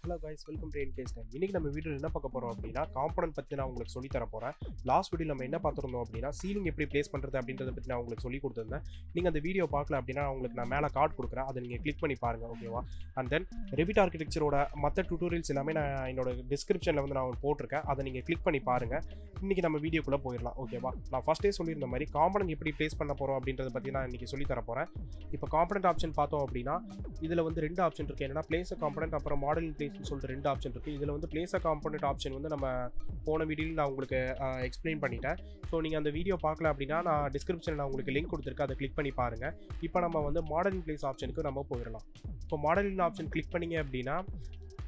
Hello guys, welcome to NK's time. இன்னைக்கு நம்ம வீடியோவில் என்ன பார்க்க போகிறோம் அப்படின்னா, காம்பனன்ட் பற்றி நான் உங்களுக்கு சொல்லி தர போகிறேன். லாஸ்ட் வீடியோ நம்ம என்ன பார்த்துருந்தோம் அப்படின்னா, சீலிங் எப்படி ப்ளேஸ் பண்ணுறது அப்படின்றத பற்றி நான் உங்களுக்கு சொல்லி கொடுத்துருந்தேன். நீங்கள் அந்த வீடியோ பார்க்கல அப்படின்னா உங்களுக்கு நான் மேலே கார்டு கொடுக்குறேன், அதை நீங்கள் கிளிக் பண்ணி பாருங்கள், ஓகேவா? அண்ட் தென் ரெவிட் ஆர்கிடெக்சரோட மற்ற டியூட்டோரியல்ஸ் எல்லாமே நான் என்னோட டிஸ்கிரிப்ஷனில் வந்து நான் போட்டிருக்கேன், அதை நீங்கள் கிளிக் பண்ணி பாருங்கள். இன்றைக்கி நம்ம வீடியோக்குள்ளே போயிடலாம், ஓகேவா? நான் ஃபஸ்ட்டே சொல்லியிருந்த மாதிரி காம்பனன்ட் எப்படி ப்ளேஸ் பண்ண போகிறோம் அப்படின்றத பற்றி நான் இன்றைக்கி சொல்லி தர போகிறேன். இப்போ காம்பனன்ட் ஆப்ஷன் பார்த்தோம் அப்படின்னா, இதில் வந்து ரெண்டு ஆப்ஷன் இருக்குது. என்னன்னா பிளேஸ் காம்பனன்ட், அப்புறம் மாடலிங் பிளேஸ்னு சொல்லிட்டு ரெண்டு ஆப்ஷன் இருக்குது. இதில் வந்து பிளேஸ் காம்பனன்ட் ஆப்ஷன் வந்து நம்ம போன வீடியோவில் நான் உங்களுக்கு எக்ஸ்பிளைன் பண்ணிட்டேன். ஸோ நீங்கள் அந்த வீடியோ பார்க்கல அப்படின்னா நான் டிஸ்கிரிப்ஷனில் நான் உங்களுக்கு லிங்க் கொடுத்துருக்கேன், அதை கிளிக் பண்ணி பாருங்கள். இப்போ நம்ம வந்து மாடலிங் பிளேஸ் ஆப்ஷனுக்கு நம்ம போயிடலாம். இப்போ மாடலிங் ஆப்ஷன் கிளிக் பண்ணிங்க அப்படின்னா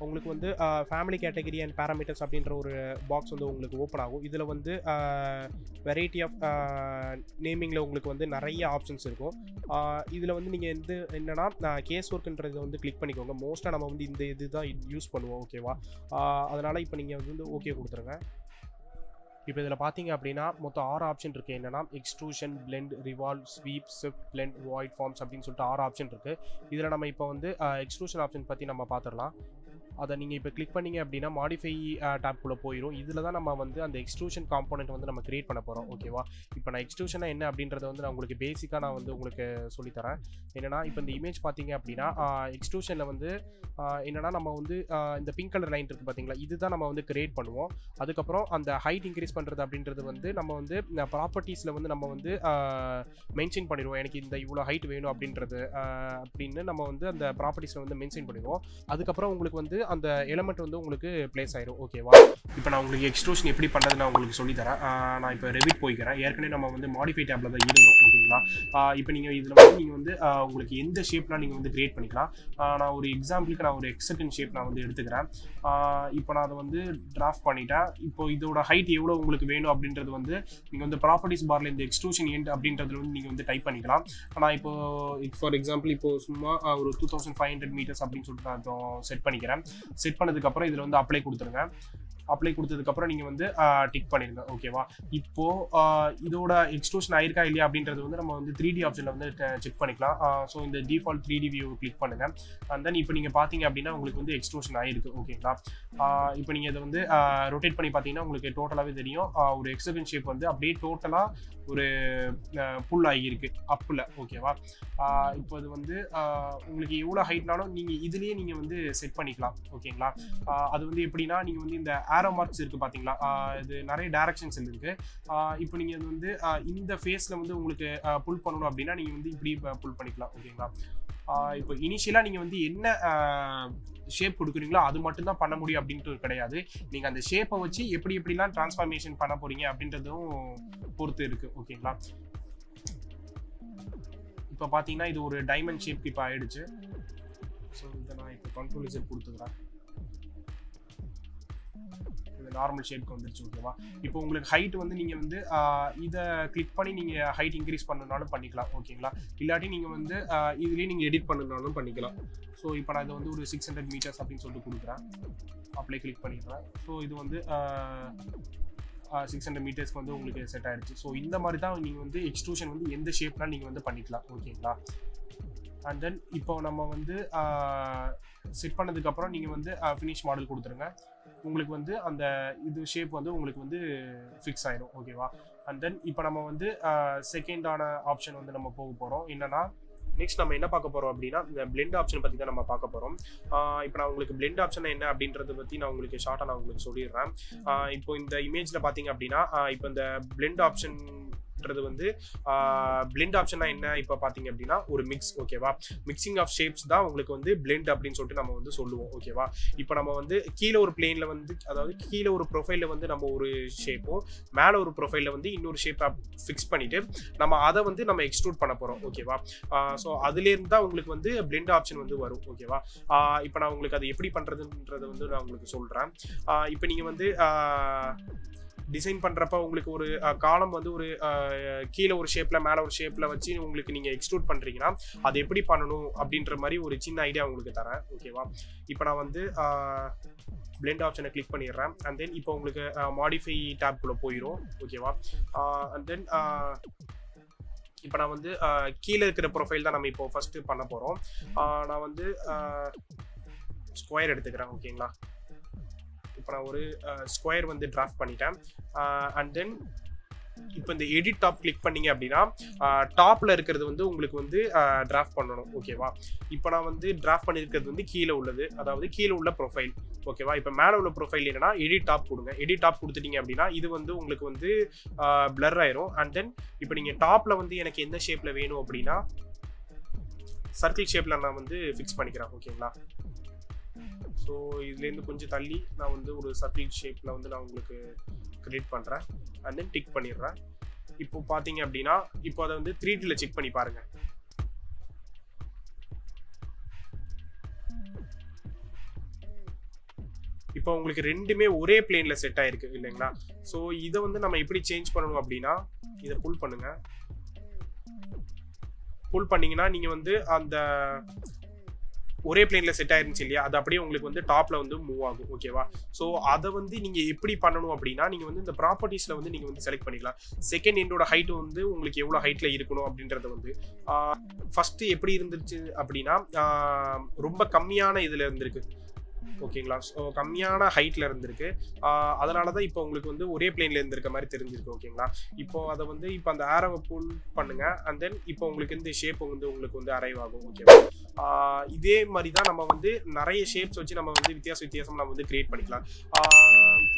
உங்களுக்கு வந்து ஃபேமிலி கேட்டகரி அண்ட் பேராமீட்டர்ஸ் அப்படின்ற ஒரு பாக்ஸ் வந்து உங்களுக்கு ஓப்பன் ஆகும். இதில் வந்து வெரைட்டி ஆஃப் நேமிங்கில் உங்களுக்கு வந்து நிறைய ஆப்ஷன்ஸ் இருக்கும். இதில் வந்து நீங்கள் வந்து என்னென்னா கேஸ் ஒர்க்குன்றதை வந்து கிளிக் பண்ணிக்கோங்க. மோஸ்ட்டாக நம்ம வந்து இந்த இது தான் யூஸ் பண்ணுவோம், ஓகேவா? அதனால் இப்போ நீங்கள் வந்து ஓகே கொடுத்துருங்க. இப்போ இதில் பார்த்தீங்க அப்படின்னா மொத்தம் 6 ஆப்ஷன் இருக்குது. என்னென்னா extrusion, blend, revolve, sweep, shift, blend, void forms அப்படின்னு சொல்லிட்டு 6 ஆப்ஷன் இருக்குது. இதில் நம்ம இப்போ வந்து எக்ஸ்ட்ரூஷன் ஆப்ஷன் பற்றி நம்ம பார்த்துடலாம். அதை நீங்கள் இப்போ கிளிக் பண்ணிங்க அப்படின்னா மாடிஃபை டேப்குள்ளே போயிடும். இதில் தான் நம்ம வந்து அந்த எக்ஸ்ட்ரூஷன் காம்போனன்ட் வந்து நம்ம கிரியேட் பண்ண போகிறோம், ஓகேவா? இப்போ நான் எக்ஸ்ட்ரூஷனாக என்ன அப்படின்றத வந்து நான் உங்களுக்கு பேசிக்காக நான் வந்து உங்களுக்கு சொல்லித்தரேன். என்னென்னா இப்போ இந்த இமேஜ் பார்த்தீங்க அப்படின்னா எக்ஸ்ட்ரூஷனில் வந்து என்னென்னா நம்ம வந்து இந்த பிங்க் கலர் லைன் இருக்குது பார்த்தீங்களா, இதுதான் நம்ம வந்து கிரியேட் பண்ணுவோம். அதுக்கப்புறம் அந்த ஹைட் இன்க்ரீஸ் பண்ணுறது அப்படின்றது வந்து நம்ம வந்து ப்ராப்பர்ட்டிஸில் வந்து நம்ம வந்து மென்ஷன் பண்ணிடுவோம். எனக்கு இந்த இவ்வளோ ஹைட் வேணும் அப்படின்றது அப்படின்னு நம்ம வந்து அந்த ப்ராப்பர்ட்டிஸில் வந்து மென்ஷன் பண்ணிடுவோம். அதுக்கப்புறம் உங்களுக்கு வந்து அந்த எலமெண்ட் வந்து உங்களுக்கு பிளேஸ் ஆயிடும், ஓகேவா? இப்போ நான் உங்களுக்கு எக்ஸ்ட்ரூஷன் எப்படி பண்ணுறது நான் உங்களுக்கு சொல்லித்தரேன். நான் இப்போ ரெவிட் போய்க்கிறேன். ஏற்கனவே நம்ம வந்து மாடிஃபை டேப்பில் தான் இருந்தோம், ஓகேங்களா? இப்போ நீங்கள் இதில் வந்து நீங்கள் வந்து உங்களுக்கு எந்த ஷேப்லாம் நீங்கள் வந்து கிரியேட் பண்ணிக்கலாம். நான் ஒரு எக்ஸாம்பிளுக்கு நான் ஒரு எக்ஸெக்டன் ஷேப் நான் வந்து எடுத்துக்கிறேன். இப்போ நான் அதை வந்து டிராஃப்ட் பண்ணிட்டேன். இப்போ இதோட ஹைட் எவ்வளோ உங்களுக்கு வேணும் அப்படின்றது வந்து நீங்கள் வந்து ப்ராப்பர்ட்டிஸ் பாரில் இந்த எக்ஸ்ட்ரூஷன் எண்ட் அப்படின்றதுல வந்து நீங்கள் வந்து டைப் பண்ணிக்கலாம். நான் இப்போ ஃபார் எக்ஸாம்பிள் இப்போ சும்மா ஒரு 2500 மீட்டர்ஸ் அப்படின்னு சொல்லிட்டு நான் செட் பண்ணிக்கிறேன். செட் பண்ணதுக்கப்புறம் இதில் வந்து அப்ளை கொடுத்துருங்க. அப்ளை கொடுத்ததுக்கப்புறம் நீங்கள் வந்து டிக் பண்ணிடுங்க, ஓகேவா? இப்போது இதோட எக்ஸ்ட்ரூஷன் ஆயிருக்கா இல்லையா அப்படின்றது வந்து நம்ம வந்து 3D ஆப்ஷனில் வந்து செக் பண்ணிக்கலாம். ஸோ இந்த டிஃபால்ட் 3D வியூ கிளிக் பண்ணுங்கள். அண்ட் தென் இப்போ நீங்கள் பார்த்தீங்க அப்படின்னா உங்களுக்கு வந்து எக்ஸ்ட்ரூஷன் ஆயிருக்கு, ஓகேங்களா? இப்போ நீங்கள் இதை வந்து ரொட்டேட் பண்ணி பார்த்தீங்கன்னா உங்களுக்கு டோட்டலாகவே தெரியும். ஒரு எக்ஸெக்டன் ஷேப் வந்து அப்படியே டோட்டலாக ஒரு புல் ஆகியிருக்கு அப்பில், ஓகேவா? இப்போ இது வந்து உங்களுக்கு எவ்வளோ ஹைட்னாலும் நீங்கள் இதுலேயே நீங்கள் வந்து செட் பண்ணிக்கலாம், ஓகேங்களா? அது வந்து எப்படின்னா நீங்கள் வந்து இந்த ஆரோ மார்க்ஸ் இருக்குது பார்த்தீங்களா, இது நிறைய டைரக்ஷன்ஸ் இருக்குது. இப்போ நீங்கள் அது வந்து இந்த ஃபேஸில் வந்து உங்களுக்கு புல் பண்ணணும் அப்படின்னா நீங்கள் வந்து இப்படி புல் பண்ணிக்கலாம், ஓகேங்களா? இப்போ இனிஷியலாக நீங்கள் வந்து என்ன ஷேப் கொடுக்குறீங்களோ அது மட்டும்தான் பண்ண முடியும் அப்படின்ட்டு கிடையாது. நீங்கள் அந்த ஷேப்பை வச்சு எப்படிலாம் டிரான்ஸ்ஃபார்மேஷன் பண்ண போகிறீங்க அப்படின்றதும் பொறுத்து இருக்குது, ஓகேங்களா? இப்போ பார்த்தீங்கன்னா இது ஒரு டைமண்ட் ஷேப் இப்போ ஆயிடுச்சு. ஸோ இதை நான் இப்போ கண்ட்ரோல் Z கொடுத்துக்கிறேன். நார்மல் ஷேப்க்கு வந்துருச்சு, ஓகேவா? இப்போ உங்களுக்கு ஹைட் வந்து நீங்கள் வந்து இதை கிளிக் பண்ணி நீங்கள் ஹைட் இன்க்ரீஸ் பண்ணனாலும் பண்ணிக்கலாம், ஓகேங்களா? இல்லாட்டி நீங்கள் வந்து இதுலேயே நீங்கள் எடிட் பண்ணனாலும் பண்ணிக்கலாம். ஸோ இப்போ நான் இதை வந்து ஒரு 600 மீட்டர்ஸ் அப்படின்னு சொல்லிட்டு கொடுக்குறேன். அப்ளை கிளிக் பண்ணிடுறேன். ஸோ இது வந்து 600 மீட்டர்ஸ்க்கு வந்து உங்களுக்கு செட் ஆகிடுச்சு. ஸோ இந்த மாதிரி தான் நீங்கள் வந்து எக்ஸ்ட்ரூஷன் வந்து எந்த ஷேப்லாம் நீங்கள் வந்து பண்ணிக்கலாம், ஓகேங்களா? அண்ட் தென் இப்போ நம்ம வந்து செட் பண்ணதுக்கப்புறம் நீங்கள் வந்து ஃபினிஷ் மாடல் கொடுத்துருங்க. உங்களுக்கு வந்து அந்த இது ஷேப் வந்து உங்களுக்கு வந்து ஃபிக்ஸ் ஆயிடும், ஓகேவா? அண்ட் தென் இப்போ நம்ம வந்து செகண்டான ஆப்ஷன் வந்து நம்ம போக போகிறோம். என்னன்னா நெக்ஸ்ட் நம்ம என்ன பார்க்க போகிறோம் அப்படின்னா இந்த பிளெண்ட் ஆப்ஷன் பற்றி தான் நம்ம பார்க்க போகிறோம். இப்போ நான் உங்களுக்கு பிளெண்ட் ஆப்ஷன் என்ன அப்படின்றத பற்றி நான் உங்களுக்கு ஷார்ட்டாக நான் உங்களுக்கு சொல்லிடுறேன். இப்போ இந்த இமேஜில் பார்த்தீங்க அப்படின்னா இப்போ இந்த பிளெண்ட் ஆப்ஷன் வந்து பிளெண்ட் ஆப்ஷனா என்ன இப்போ பார்த்தீங்க அப்படின்னா ஒரு மிக்ஸ், ஓகேவா? மிக்சிங் ஆஃப் ஷேப்ஸ் தான் உங்களுக்கு வந்து பிளெண்ட் அப்படின்னு சொல்லிட்டு நம்ம வந்து சொல்லுவோம், ஓகேவா? இப்போ நம்ம வந்து கீழே ஒரு பிளேனில் வந்து அதாவது கீழே ஒரு ப்ரொஃபைலில் வந்து நம்ம ஒரு ஷேப்பும் மேலே ஒரு ப்ரொஃபைலில் வந்து இன்னொரு ஷேப்பை ஃபிக்ஸ் பண்ணிட்டு நம்ம அதை வந்து நம்ம எக்ஸ்ட்ரூட் பண்ண போகிறோம், ஓகேவா? ஸோ அதுலேருந்து தான் உங்களுக்கு வந்து பிளெண்ட் ஆப்ஷன் வந்து வரும், ஓகேவா? இப்போ நான் உங்களுக்கு அதை எப்படி பண்ணுறதுன்றதை வந்து நான் உங்களுக்கு சொல்கிறேன். இப்போ நீங்கள் வந்து டிசைன் பண்ணுறப்ப உங்களுக்கு ஒரு காலம் வந்து ஒரு கீழே ஒரு ஷேப்பில் மேலே ஒரு ஷேப்பில் வச்சு உங்களுக்கு நீங்கள் எக்ஸ்ட்ரூட் பண்ணுறீங்கன்னா அது எப்படி பண்ணணும் அப்படின்ற மாதிரி ஒரு சின்ன ஐடியா உங்களுக்கு தரேன், ஓகேவா? இப்போ நான் வந்து பிளெண்ட் ஆப்ஷனை கிளிக் பண்ணிடுறேன். அண்ட் தென் இப்போ உங்களுக்கு மாடிஃபை டேப்குள்ளே போயிடும், ஓகேவா? அண்ட் தென் இப்போ நான் வந்து கீழே இருக்கிற ப்ரொஃபைல் தான் நம்ம இப்போ ஃபஸ்ட்டு பண்ண போகிறோம். நான் வந்து ஸ்கொயர் எடுத்துக்கிறேன். ஓகேங்களா, இப்போ நான் ஒரு ஸ்கொயர் வந்து டிராஃப்ட் பண்ணிட்டேன். அண்ட் தென் இப்போ இந்த எடிட் டாப் கிளிக் பண்ணீங்க அப்படின்னா டாப்ல இருக்கிறது வந்து உங்களுக்கு வந்து டிராஃப்ட் பண்ணணும். ஓகேவா, இப்போ நான் வந்து டிராஃப்ட் பண்ணியிருக்கிறது வந்து கீழே உள்ளது, அதாவது கீழே உள்ள ப்ரொஃபைல். ஓகேவா, இப்போ மேலே உள்ள ப்ரொஃபைல் என்னன்னா எடிட் டாப் கொடுங்க. எடிட் டாப் கொடுத்துட்டீங்க அப்படின்னா இது வந்து உங்களுக்கு வந்து பிளர் ஆயிரும். அண்ட் தென் இப்போ நீங்கள் டாப்ல வந்து எனக்கு எந்த ஷேப்ல வேணும் அப்படின்னா சர்க்கிள் ஷேப்ல நான் வந்து ஃபிக்ஸ் பண்ணிக்கிறேன். ஓகேங்களா, ஸோ இதுலேருந்து கொஞ்சம் தள்ளி நான் வந்து ஒரு சர்க்கிள் ஷேப்ல வந்து நான் உங்களுக்கு கிரியேட் பண்ணுறேன். அண்ட் தென் டிக் பண்ணிடுறேன். இப்போ பார்த்தீங்க அப்படின்னா இப்போ அதை வந்து 3Dல செக் பண்ணி பாருங்க. இப்போ உங்களுக்கு ரெண்டுமே ஒரே பிளேன்ல செட் ஆயிருக்கு இல்லைங்களா. ஸோ இதை வந்து நம்ம எப்படி சேஞ்ச் பண்ணணும் அப்படின்னா இதை புல் பண்ணுங்க. புல் பண்ணீங்கன்னா நீங்க வந்து அந்த ஒரே பிளேன்ல செட் ஆயிருந்துச்சு இல்லையா, அது அப்படியே உங்களுக்கு வந்து டாப்ல வந்து மூவ் ஆகும். ஓகேவா, ஸோ அதை வந்து நீங்க எப்படி பண்ணணும் அப்படின்னா நீங்க வந்து இந்த ப்ராப்பர்ட்டிஸ்ல வந்து நீங்க வந்து செலக்ட் பண்ணிக்கலாம். செகண்ட் எண்டோட ஹைட் வந்து உங்களுக்கு எவ்வளவு ஹைட்ல இருக்கணும் அப்படின்றத வந்து ஃபர்ஸ்ட் எப்படி இருந்துச்சு அப்படின்னா ரொம்ப கம்மியான இதுல இருந்திருக்கு. ஓகேங்களா, ஸோ கம்மியான ஹைட்ல இருந்திருக்கு. அதனால தான் இப்போ உங்களுக்கு வந்து ஒரே பிளேன்ல இருந்திருக்க மாதிரி தெரிஞ்சிருக்கு. ஓகேங்களா, இப்போ அதை வந்து இப்போ அந்த ஆரோவை புல் பண்ணுங்க. அண்ட் தென் இப்போ உங்களுக்கு இந்த ஷேப் வந்து உங்களுக்கு வந்து அரைவ் ஆகும். ஓகேவா, இதே மாதிரி தான் நம்ம வந்து நிறைய ஷேப்ஸ் வச்சு நம்ம வந்து வித்தியாசம் நம்ம வந்து கிரியேட் பண்ணிக்கலாம்.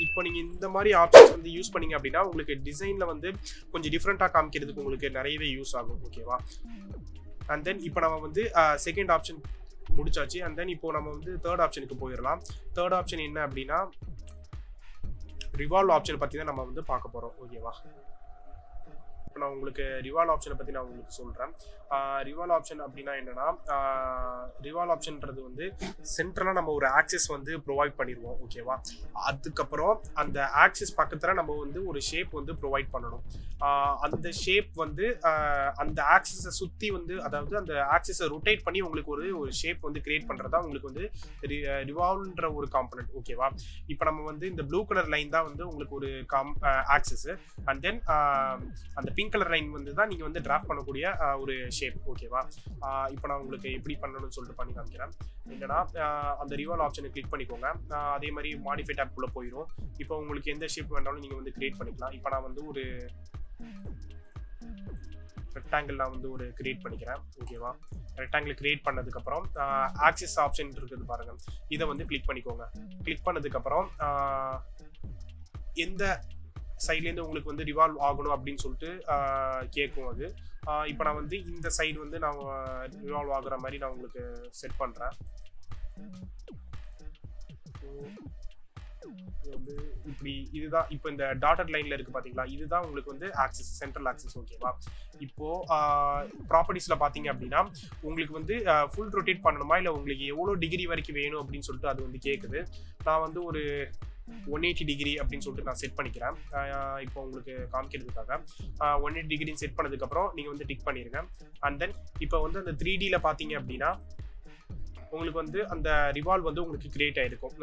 இப்போ நீங்க இந்த மாதிரி ஆப்ஷன்ஸ் வந்து யூஸ் பண்ணீங்க அப்படின்னா உங்களுக்கு டிசைன்ல வந்து கொஞ்சம் டிஃப்ரெண்டா காமிக்கிறதுக்கு உங்களுக்கு நிறையவே யூஸ் ஆகும். ஓகேவா, அண்ட் தென் இப்போ நம்ம வந்து செகண்ட் ஆப்ஷன் முடிச்சாச்சு. அண்ட் தென் இப்போ நம்ம வந்து தேர்ட் ஆப்ஷனுக்கு போயிடலாம். தேர்ட் ஆப்ஷன் என்ன அப்படின்னா ரிவால்வ் ஆப்ஷன் பத்தி தான் நம்ம வந்து பார்க்க போறோம். ஓகேவா, இப்போ நான் உங்களுக்கு ரிவால்வ் ஆப்ஷனை பத்தி நான் உங்களுக்கு சொல்றேன். ரிவால்வ் ஆப்ஷன் அப்படின்னா என்னன்னா ரிவால்வ் ஆப்ஷன்ன்றது வந்து சென்ட்ரலா நம்ம ஒரு ஆக்சிஸ் வந்து ப்ரொவைட் பண்ணிடுவோம். ஓகேவா, அதுக்கப்புறம் அந்த ஆக்சிஸ் பக்கத்துல நம்ம வந்து ஒரு ஷேப் வந்து ப்ரொவைட் பண்ணணும். அந்த ஷேப் வந்து அந்த ஆக்சிஸை சுத்தி வந்து அதாவது அந்த ஆக்சிஸை ரொட்டேட் பண்ணி உங்களுக்கு ஒரு ஷேப் வந்து கிரியேட் பண்றதா உங்களுக்கு வந்து ரிவால்வ்ன்ற ஒரு காம்பனன்ட். ஓகேவா, இப்போ நம்ம வந்து இந்த ப்ளூ கலர் லைன் தான் வந்து உங்களுக்கு ஒரு ஆக்சிஸ். அண்ட் தென் அந்த பிங்க் கலர் லைன் வந்து தான் நீங்க வந்து டிராஃப்ட் பண்ணக்கூடிய ஒரு ஷேப். ஓகேவா, இப்போ நான் உங்களுக்கு எப்படி பண்ணணும்னு சொல்லிட்டு பண்ணி காமிக்கிறேன். என்னன்னா அந்த ரிவால்வ் ஆப்ஷனை கிளிக் பண்ணிக்கோங்க. அதே மாதிரி மாடிஃபை டேப் குள்ள போயிடும். இப்போ உங்களுக்கு எந்த ஷேப் வேணாலும் நீங்க வந்து கிரியேட் பண்ணிக்கலாம். இப்போ நான் வந்து ஒரு ரெக்டாங்கிள் நான் வந்து ஒரு கிரியேட் பண்ணிக்கிறேன். ஓகேவா, ரெக்டாங்கிள் கிரியேட் பண்ணதுக்கு அப்புறம் ஆக்சிஸ் ஆப்ஷன் இருக்குது பாருங்க, இதை வந்து கிளிக் பண்ணிக்கோங்க. கிளிக் பண்ணதுக்கு அப்புறம் எந்த சைட்லேருந்து உங்களுக்கு வந்து ரிவால்வ் ஆகணும் அப்படின்னு சொல்லிட்டு கேட்கும் அது. இப்போ நான் வந்து இந்த சைடு வந்து நான் ரிவால்வ் ஆகுற மாதிரி நான் உங்களுக்கு செட் பண்ணுறேன். வந்து இப்படி இதுதான் இப்போ இந்த டாட்டட் லைன்ல இருக்கு பாத்தீங்களா, இதுதான் உங்களுக்கு வந்து ஆக்சிஸ், சென்ட்ரல் ஆக்சிஸ். ஓகேவா, இப்போ ப்ராப்பர்ட்டிஸ்ல பாத்தீங்க அப்படின்னா உங்களுக்கு வந்து ஃபுல் ரொட்டேட் பண்ணணுமா இல்லை உங்களுக்கு எவ்வளோ டிகிரி வரைக்கும் வேணும் அப்படின்னு சொல்லிட்டு அது வந்து கேட்குது. நான் வந்து ஒரு 180 டிகிரி அப்படின்னு சொல்லிட்டு நான் செட் பண்ணிக்கிறேன். இப்போ உங்களுக்கு காமிக்கிறதுக்காக 180 டிகிரி செட் பண்ணதுக்கப்புறம் நீங்கள் வந்து டிக் பண்ணிடுங்க. அண்ட் தென் இப்போ வந்து அந்த 3Dல பார்த்தீங்க அப்படின்னா உங்களுக்கு வந்து அந்த ரிவால்வ் வந்து உங்களுக்கு கிரியேட் ஆயிருக்கும்.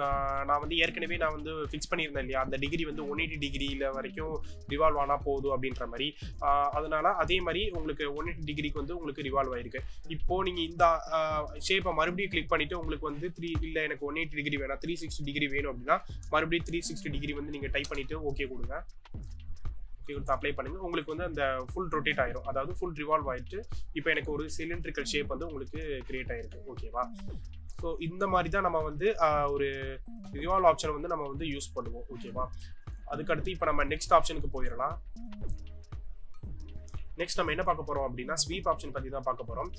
நான் வந்து ஏற்கனவே நான் வந்து ஃபிக்ஸ் பண்ணியிருந்தேன் இல்லையா, அந்த டிகிரி வந்து 180 டிகிரியில் வரைக்கும் ரிவால்வ் ஆனால் போதும் அப்படின்ற மாதிரி. அதனால அதே மாதிரி உங்களுக்கு 180 டிகிரிக்கு வந்து உங்களுக்கு ரிவால்வ் ஆயிருக்கு. இப்போ நீங்கள் இந்த ஷேப்பை மறுபடியும் கிளிக் பண்ணிட்டு உங்களுக்கு வந்து இல்லை எனக்கு 180 டிகிரி வேணாம் 360 டிகிரி வேணும் அப்படின்னா மறுபடியும் 360 டிகிரி வந்து நீங்கள் டைப் பண்ணிட்டு ஓகே கொடுங்க. அப்ளை பண்ணுங்க, உங்களுக்கு வந்து அந்த ஃபுல் ரொட்டேட் ஆயிரும், அதாவது ஃபுல் ரிவால்வ் ஆயிட்டு இப்போ எனக்கு ஒரு சிலிண்ட்ரிக்கல் ஷேப் வந்து உங்களுக்கு கிரியேட் ஆயிருக்கு. ஓகேவா, ஸோ இந்த மாதிரி தான் நம்ம வந்து ஒரு ரிவால்வ் ஆப்ஷன் வந்து நம்ம வந்து யூஸ் பண்ணுவோம். ஓகேவா, அதுக்கடுத்து இப்போ நம்ம நெக்ஸ்ட் ஆப்ஷனுக்கு போயிடலாம். நெக்ஸ்ட் நம்ம என்ன பார்க்க போறோம் அப்படின்னா ஸ்வீப் ஆப்ஷன் பத்தி தான் பார்க்க போறோம்.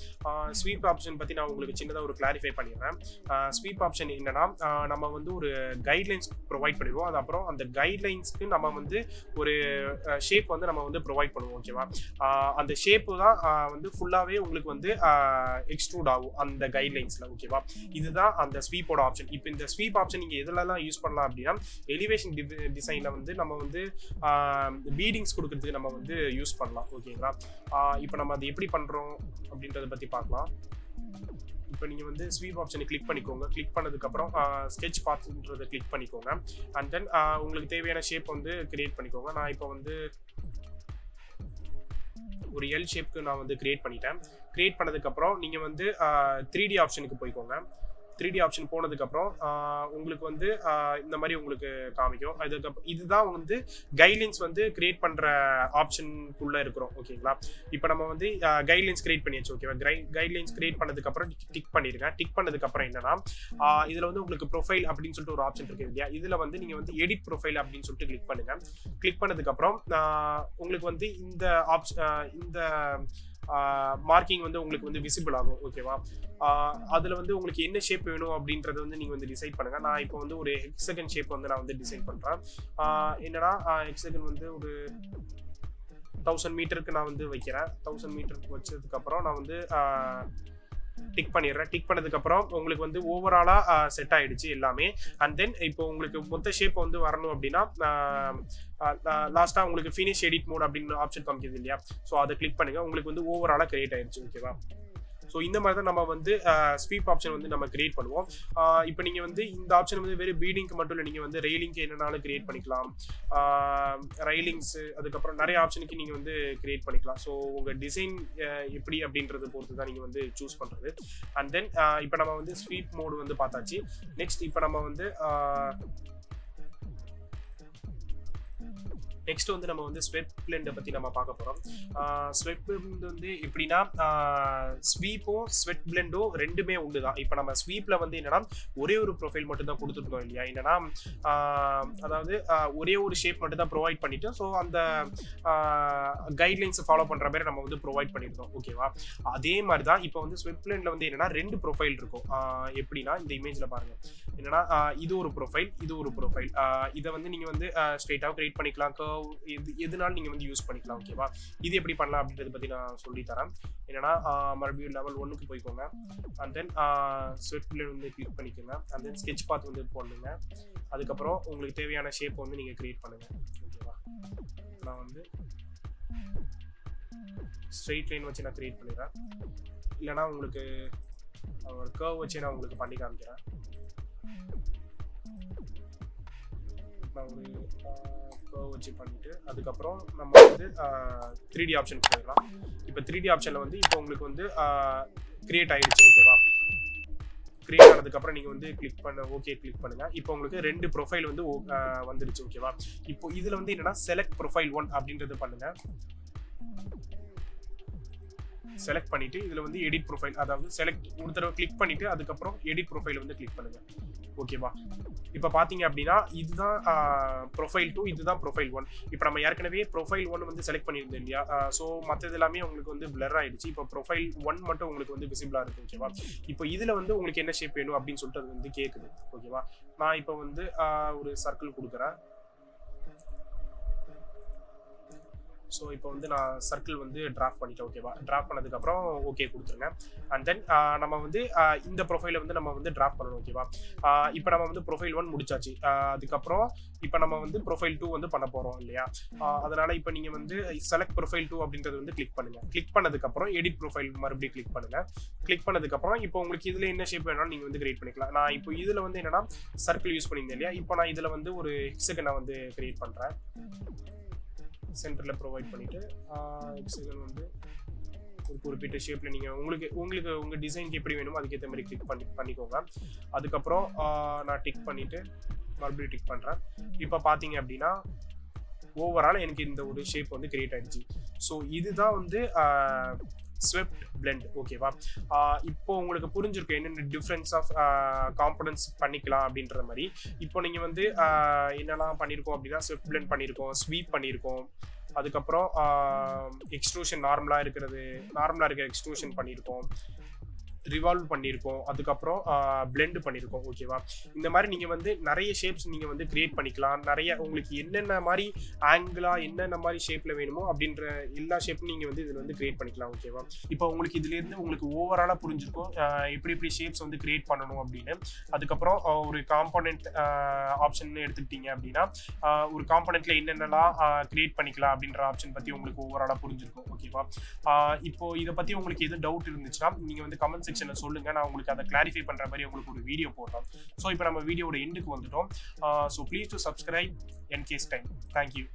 ஸ்வீப் ஆப்ஷன் பத்தி நான் உங்களுக்கு சின்னதாக ஒரு கிளாரிஃபை பண்ணிடுறேன். ஸ்வீப் ஆப்ஷன் என்னன்னா நம்ம வந்து ஒரு கைட்லைன்ஸ் ப்ரொவைட் பண்ணிடுவோம். அது அப்புறம் அந்த கைட்லைன்ஸ்க்கு நம்ம வந்து ஒரு ஷேப் வந்து நம்ம வந்து ப்ரொவைட் பண்ணுவோம். ஓகேவா, அந்த ஷேப்பு தான் வந்து ஃபுல்லாகவே உங்களுக்கு வந்து எக்ஸ்ட்ரூட் ஆகும் அந்த கைட்லைன்ஸ்ல. ஓகேவா, இதுதான் அந்த ஸ்வீப்போட ஆப்ஷன். இப்போ இந்த ஸ்வீப் ஆப்ஷன் நீங்கள் எதுலலாம் யூஸ் பண்ணலாம் அப்படின்னா எலிவேஷன் டிசைனில் வந்து நம்ம வந்து பீடிங்ஸ் கொடுக்கறதுக்கு நம்ம வந்து யூஸ் பண்ணலாம். ஓகேங்களா, இப்போ நம்ம அது எப்படி பண்றோம் அப்படின்றத பத்தி பார்க்கலாம். இப்போ நீங்க வந்து ஸ்வீப் ஆப்ஷனை கிளிக் பண்ணிக்கோங்க. கிளிக் பண்ணதுக்கு அப்புறம் ஸ்கெட்ச் பாத்ன்றதை கிளிக் பண்ணிக்கோங்க. அண்ட் தென் உங்களுக்கு தேவையான ஷேப் வந்து கிரியேட் பண்ணிக்கோங்க. நான் இப்போ வந்து ஒரு எல் ஷேப்க்கு நான் வந்து கிரியேட் பண்ணிட்டேன். கிரியேட் பண்ணதுக்கு அப்புறம் நீங்க வந்து 3D ஆப்ஷனுக்கு போய்க்கோங்க. 3D ஆப்ஷன் போனதுக்கப்புறம் உங்களுக்கு வந்து இந்த மாதிரி உங்களுக்கு காமிக்கும். அதுக்கப்புறம் இதுதான் வந்து கைட்லைன்ஸ் வந்து கிரியேட் பண்ணுற ஆப்ஷனுக்குள்ளே இருக்கிறோம். ஓகேங்களா, இப்போ நம்ம வந்து கைட்லைன்ஸ் கிரியேட் பண்ணியாச்சு. ஓகேவா, கைட்லைன்ஸ் கிரியேட் பண்ணதுக்கப்புறம் டிக் பண்ணிடுங்க. டிக் பண்ணதுக்கப்புறம் என்னன்னா இதில் வந்து உங்களுக்கு ப்ரொஃபைல் அப்படின்னு சொல்லிட்டு ஒரு ஆப்ஷன் இருக்குது இல்லையா, இதில் வந்து நீங்கள் வந்து எடிட் ப்ரொஃபைல் அப்படின்னு சொல்லிட்டு கிளிக் பண்ணுங்க. கிளிக் பண்ணதுக்கப்புறம் உங்களுக்கு வந்து இந்த இந்த மார்க்கிங் வந்து உங்களுக்கு வந்து விசிபிள் ஆகும். ஓகேவா, அதில் வந்து உங்களுக்கு என்ன ஷேப் வேணும் அப்படின்றத வந்து நீங்கள் வந்து டிசைட் பண்ணுங்கள். நான் இப்போ வந்து ஒரு ஹெக்ஸகன் ஷேப் வந்து நான் வந்து டிசைன் பண்ணுறேன். என்னன்னா ஹெக்ஸகன் வந்து ஒரு 1000 மீட்டருக்கு நான் வந்து வைக்கிறேன். 1000 மீட்டருக்கு வச்சதுக்கப்புறம் நான் வந்து டிக் பண்ணிடுறேன். டிக் பண்ணதுக்கப்புறம் உங்களுக்கு வந்து ஓவராலாக செட் ஆகிடுச்சு எல்லாமே. அண்ட் தென் இப்போ உங்களுக்கு மொத்த ஷேப் வந்து வரணும் அப்படின்னா லாஸ்ட்டாக உங்களுக்கு ஃபினிஷ் எடிட் மோட் அப்படின்னு ஆப்ஷன் காமிக்குது இல்லையா, ஸோ அதை கிளிக் பண்ணுங்கள். உங்களுக்கு வந்து ஓவராலாக கிரியேட் ஆகிடுச்சு. ஓகேவா, ஸோ இந்த மாதிரி தான் நம்ம வந்து ஸ்வீப் ஆப்ஷன் வந்து நம்ம கிரியேட் பண்ணுவோம். இப்போ நீங்கள் வந்து இந்த ஆப்ஷன் வந்து வெறும் பீடிங்க்கு மட்டும் இல்லை, நீங்கள் வந்து ரெயிலிங்க்கு என்னன்னாலும் கிரியேட் பண்ணிக்கலாம். ரெயிலிங்ஸு அதுக்கப்புறம் நிறைய ஆப்ஷனுக்கு நீங்கள் வந்து கிரியேட் பண்ணிக்கலாம். ஸோ உங்கள் டிசைன் எப்படி அப்படின்றது பொறுத்து தான் நீங்கள் வந்து சூஸ் பண்ணுறது. அண்ட் தென் இப்போ நம்ம வந்து ஸ்வீப் மோடு வந்து பார்த்தாச்சு. நெக்ஸ்ட் இப்போ நம்ம வந்து நெக்ஸ்ட் வந்து நம்ம வந்து ஸ்வெப் பிளெண்டை பற்றி நம்ம பார்க்க போகிறோம். ஸ்வெப் பிளெண்ட் வந்து எப்படின்னா ஸ்வீப்பும் ஸ்வெட் பிளெண்டும் ரெண்டுமே உண்டு தான். இப்போ நம்ம ஸ்வீப்பில் வந்து என்னன்னா ஒரே ஒரு ப்ரொஃபைல் மட்டும் தான் கொடுத்துருந்தோம் இல்லையா, என்னன்னா அதாவது ஒரே ஒரு ஷேப் மட்டும் தான் ப்ரொவைட் பண்ணிட்டு ஸோ அந்த கைட்லைன்ஸை ஃபாலோ பண்ணுற மாதிரி நம்ம வந்து ப்ரொவைட் பண்ணியிருந்தோம். ஓகேவா, அதே மாதிரி தான் இப்போ வந்து ஸ்வெப் பிளெண்டில் வந்து என்னன்னா 2 ப்ரொஃபைல் இருக்கும். எப்படின்னா இந்த இமேஜில் பாருங்கள், என்னன்னா இது ஒரு ப்ரொஃபைல், இது ஒரு ப்ரொஃபைல். இதை வந்து நீங்கள் வந்து ஸ்ட்ரெயிட்டாக கிரியேட் பண்ணிக்கலாம், எதுனாலும் நீங்கள் வந்து யூஸ் பண்ணிக்கலாம். ஓகேவா, இது எப்படி பண்ணலாம் அப்படின்றத பற்றி நான் சொல்லித்தரேன். என்னன்னா மறுபடியும் லெவல் 1க்கு போய்க்கோங்க. அண்ட் தென் ஸ்வெட் பிளேன் வந்து கிளிக் பண்ணிக்கோங்க. அண்ட் தென் ஸ்கெட்ச் பாத் வந்து போடுங்க. அதுக்கப்புறம் உங்களுக்கு தேவையான ஷேப் வந்து நீங்கள் கிரியேட் பண்ணுங்கள். ஓகேவா, நான் வந்து ஸ்ட்ரெயிட் லைன் வச்சு நான் கிரியேட் பண்ணிடுறேன். இல்லைனா உங்களுக்கு ஒரு கர்வ் வச்சு நான் உங்களுக்கு பண்ணி காமிக்கிறேன். நான் ஒரு கர்வ் வச்சு பண்ணிட்டு அதுக்கப்புறம் நம்ம வந்து 3D ஆப்ஷன் போயிடலாம். இப்போ 3D ஆப்ஷனில் வந்து இப்போ உங்களுக்கு வந்து கிரியேட் ஆகிடுச்சு. ஓகேவா, கிரியேட் ஆனதுக்கப்புறம் நீங்கள் வந்து கிளிக் பண்ணுங்கள். இப்போ உங்களுக்கு 2 ப்ரொஃபைல் வந்து வந்துடுச்சு. ஓகேவா, இப்போ இதில் வந்து என்னென்னா செலக்ட் ப்ரொஃபைல் 1 அப்படின்றது பண்ணுங்கள். செலக்ட் பண்ணிவிட்டு இதில் வந்து எடிட் ப்ரொஃபைல், அதாவது செலக்ட் ஒரு தடவை கிளிக் பண்ணிவிட்டு அதுக்கப்புறம் எடிட் ப்ரொஃபைல் வந்து கிளிக் பண்ணுங்கள். ஓகேவா, இப்போ பார்த்தீங்க அப்படின்னா இதுதான் ப்ரொஃபைல் 2, இதுதான் ப்ரொஃபைல் 1. இப்போ நம்ம ஏற்கனவே ப்ரொஃபைல் 1 வந்து செலக்ட் பண்ணியிருந்தோம் இல்லையா, ஸோ மற்றது எல்லாமே உங்களுக்கு வந்து பிளர் ஆகிடுச்சு. இப்போ ப்ரொஃபைல் 1 மட்டும் உங்களுக்கு வந்து விசிபிளாக இருக்குது. ஓகேவா, இப்போ இதில் வந்து உங்களுக்கு என்ன ஷேப் வேணும் அப்படின்னு சொல்லிட்டு அது வந்து கேட்குது. ஓகேவா, நான் இப்போ வந்து ஒரு சர்க்கிள் கொடுக்குறேன். ஸோ இப்போ வந்து நான் சர்க்கிள் வந்து டிராஃப்ட் பண்ணிட்டேன். ஓகேவா, டிராஃப்ட் பண்ணதுக்கப்புறம் ஓகே கொடுத்துருங்க. அண்ட் தென் நம்ம வந்து இந்த ப்ரொஃபைலை வந்து நம்ம வந்து டிராஃப்ட் பண்ணணும். ஓகேவா, இப்போ நம்ம வந்து ப்ரொஃபைல் 1 முடிச்சாச்சு. அதுக்கப்புறம் இப்போ நம்ம வந்து ப்ரொஃபைல் 2 வந்து பண்ண போகிறோம் இல்லையா, அதனால் இப்போ நீங்கள் வந்து செலக்ட் ப்ரொஃபைல் 2 அப்படின்றது வந்து கிளிக் பண்ணுங்கள். கிளிக் பண்ணதுக்கப்புறம் எடிட் ப்ரொஃபைல் மறுபடியும் கிளிக் பண்ணுங்கள். கிளிக் பண்ணதுக்கப்புறம் இப்போ உங்களுக்கு இதில் என்ன ஷேப் வேணாலும் நீங்கள் வந்து கிரியேட் பண்ணிக்கலாம். நான் இப்போ இதில் வந்து என்னென்னா சர்க்கிள் யூஸ் பண்ணியிருந்தேன் இல்லையா, இப்போ நான் இதில் வந்து ஒரு ஹெக்ஸகன் நான் வந்து கிரியேட் பண்ணுறேன். சென்டரில் ப்ரொவைட் பண்ணிவிட்டு ஹெக்ஸகன் வந்து ஒரு குறிப்பிட்ட ஷேப்பில் நீங்கள் உங்களுக்கு உங்கள் டிசைனுக்கு எப்படி வேணுமோ அதுக்கேற்ற மாதிரி கிளிக் பண்ணிக்கோங்க. அதுக்கப்புறம் நான் டிக் பண்ணிவிட்டு மறுபடியும் டிக் பண்ணுறேன். இப்போ பார்த்தீங்க அப்படின்னா ஓவரால் எனக்கு இந்த ஒரு ஷேப் வந்து கிரியேட் ஆகிடுச்சு. ஸோ இதுதான் வந்து ஸ்வெப்ட் பிளெண்ட். ஓகேவா, இப்போ உங்களுக்கு புரிஞ்சிருக்கும் என்னென்ன டிஃப்ரென்ஸ் ஆஃப் காம்பனன்ட்ஸ் பண்ணிக்கலாம் அப்படின்ற மாதிரி. இப்போ நீங்கள் வந்து என்னெல்லாம் பண்ணியிருக்கோம் அப்படின்னா ஸ்வெப்ட் பிளெண்ட் பண்ணியிருக்கோம், ஸ்வீப் பண்ணியிருக்கோம், அதுக்கப்புறம் எக்ஸ்ட்ரூஷன் நார்மலாக இருக்க எக்ஸ்ட்ரூஷன் பண்ணியிருக்கோம், ரிவால்வ் பண்ணியிருக்கோம், அதுக்கப்புறம் பிளெண்ட் பண்ணியிருக்கோம். ஓகேவா, இந்த மாதிரி நீங்கள் வந்து நிறைய ஷேப்ஸ் நீங்கள் வந்து கிரியேட் பண்ணிக்கலாம். நிறைய உங்களுக்கு என்னென்ன மாதிரி ஆங்கிளாக என்னென்ன மாதிரி ஷேப்பில் வேணுமோ அப்படின்ற எல்லா ஷேப்பும் நீங்கள் வந்து இதில் வந்து கிரியேட் பண்ணிக்கலாம். ஓகேவா, இப்போ உங்களுக்கு இதுலேருந்து உங்களுக்கு ஓவராலாக புரிஞ்சிருக்கும் எப்படி ஷேப்ஸ் வந்து கிரியேட் பண்ணணும் அப்படின்னு. அதுக்கப்புறம் ஒரு காம்போனன்ட் ஆப்ஷன் எடுத்துக்கிட்டீங்க அப்படின்னா ஒரு காம்போனன்ட்டில் என்னென்னலாம் கிரியேட் பண்ணிக்கலாம் அப்படின்ற ஆப்ஷன் பற்றி உங்களுக்கு ஓவராலாக புரிஞ்சிருக்கும். ஓகேவா, இப்போ இதை பற்றி உங்களுக்கு எதுவும் டவுட் இருந்துச்சுன்னா நீங்கள் வந்து கமெண்ட் செக்ஷனில் சொல்லுங்கள், நான் உங்களுக்கு அதை கிளாரிஃபை பண்ணுற மாதிரி உங்களுக்கு ஒரு வீடியோ போடுறோம். ஸோ இப்போ நம்ம வீடியோட எண்டுக்கு வந்துட்டோம். So please to subscribe NK's time. Thank you.